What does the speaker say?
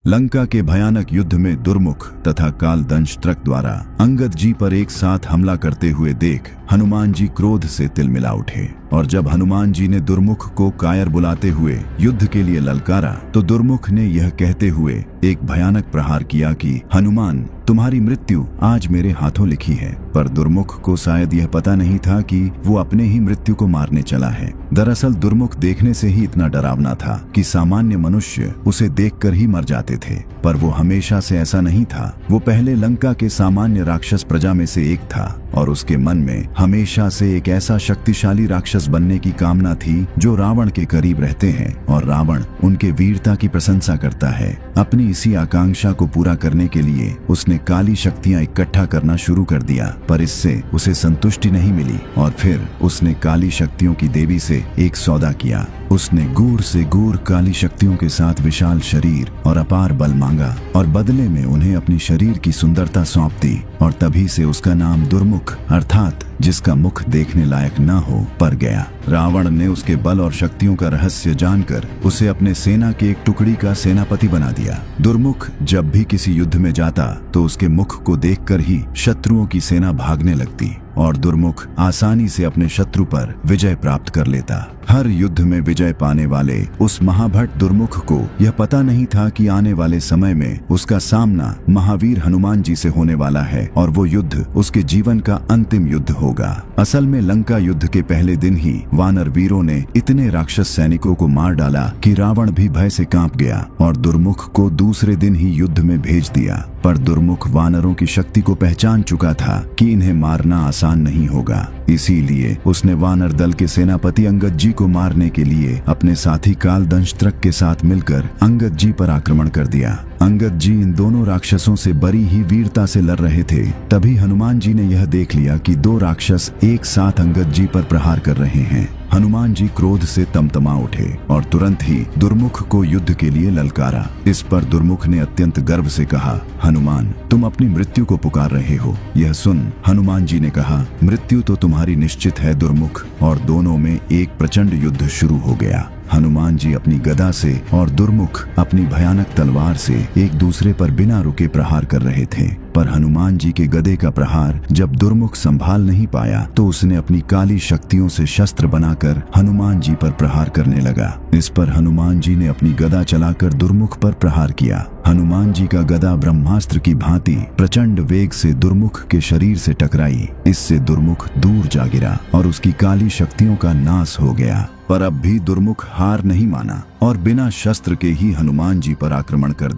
लंका के भयानक युद्ध में दुर्मुख तथा कालदंष्ट्रक द्वारा अंगद जी पर एक साथ हमला करते हुए देख हनुमान जी क्रोध से तिलमिला उठे। और जब हनुमान जी ने दुर्मुख को कायर बुलाते हुए युद्ध के लिए ललकारा तो दुर्मुख ने यह कहते हुए एक भयानक प्रहार किया कि हनुमान, तुम्हारी मृत्यु आज मेरे हाथों लिखी है। पर दुर्मुख को शायद यह पता नहीं था कि वो अपने ही मृत्यु को मारने चला है। दरअसल दुर्मुख देखने से ही इतना डरावना था कि सामान्य मनुष्य उसे देखकर ही मर जाते थे, पर वो हमेशा से ऐसा नहीं था। वो पहले लंका के सामान्य राक्षस प्रजा में से एक था और उसके मन में हमेशा से एक ऐसा शक्तिशाली राक्षस बनने की कामना थी जो रावण के करीब रहते हैं और रावण उनके वीरता की प्रशंसा करता है। अपनी इसी आकांक्षा को पूरा करने के लिए उसने काली शक्तियां इकट्ठा करना शुरू कर दिया, पर इससे उसे संतुष्टि नहीं मिली और फिर उसने काली शक्तियों की देवी से एक सौदा किया। उसने गूढ़ से गूढ़ काली शक्तियों के साथ विशाल शरीर और अपार बल मांगा और बदले में उन्हें अपनी शरीर की सुंदरता सौंप दी। और तभी से उसका नाम दुर्मुख अर्थात जिसका मुख देखने लायक न हो पड़ गया। रावण ने उसके बल और शक्तियों का रहस्य जानकर उसे अपने सेना के एक टुकड़ी का सेनापति बना दिया। दुर्मुख जब भी किसी युद्ध में जाता तो उसके मुख को देखकर ही शत्रुओं की सेना भागने लगती और दुर्मुख आसानी से अपने शत्रु पर विजय प्राप्त कर लेता। हर युद्ध में विजय पाने वाले उस महाभट दुर्मुख को यह पता नहीं था कि आने वाले समय में उसका सामना महावीर हनुमान जी से होने वाला है और वो युद्ध उसके जीवन का अंतिम युद्ध होगा। असल में लंका युद्ध के पहले दिन ही वानर वीरों ने इतने राक्षस सैनिकों को मार डाला कि रावण भी भय से कांप गया और दुर्मुख को दूसरे दिन ही युद्ध में भेज दिया। पर दुर्मुख वानरों की शक्ति को पहचान चुका था कि इन्हें मारना आसान नहीं होगा, इसीलिए उसने वानर दल के सेनापति अंगद जी को मारने के लिए अपने साथी कालदंष्ट्रक के साथ मिलकर अंगद जी पर आक्रमण कर दिया। अंगद जी इन दोनों राक्षसों से बड़ी ही वीरता से लड़ रहे थे। तभी हनुमान जी ने यह देख लिया कि दो राक्षस एक साथ अंगद जी पर प्रहार कर रहे हैं। हनुमान जी क्रोध से तमतमा उठे और तुरंत ही दुर्मुख को युद्ध के लिए ललकारा। इस पर दुर्मुख ने अत्यंत गर्व से कहा, हनुमान, तुम अपनी मृत्यु को पुकार रहे हो। यह सुन हनुमान जी ने कहा, मृत्यु तो तुम्हारी निश्चित है दुर्मुख। और दोनों में एक प्रचंड युद्ध शुरू हो गया। हनुमान जी अपनी गदा से और दुर्मुख अपनी भयानक तलवार से एक दूसरे पर बिना रुके प्रहार कर रहे थे। पर हनुमान जी के गदे का प्रहार जब दुर्मुख संभाल नहीं पाया तो उसने अपनी काली शक्तियों से शस्त्र बनाकर हनुमान जी पर प्रहार करने लगा। इस पर हनुमान जी ने अपनी गदा चलाकर दुर्मुख पर प्रहार किया। हनुमान जी का गदा ब्रह्मास्त्र की भांति प्रचंड वेग से दुर्मुख के शरीर से टकराई। इससे दुर्मुख दूर जा गिरा और उसकी काली शक्तियों का नाश हो गया। पर अब भी दुर्मुख हार नहीं माना और बिना शस्त्र के ही हनुमान जी पर आक्रमण कर दिया।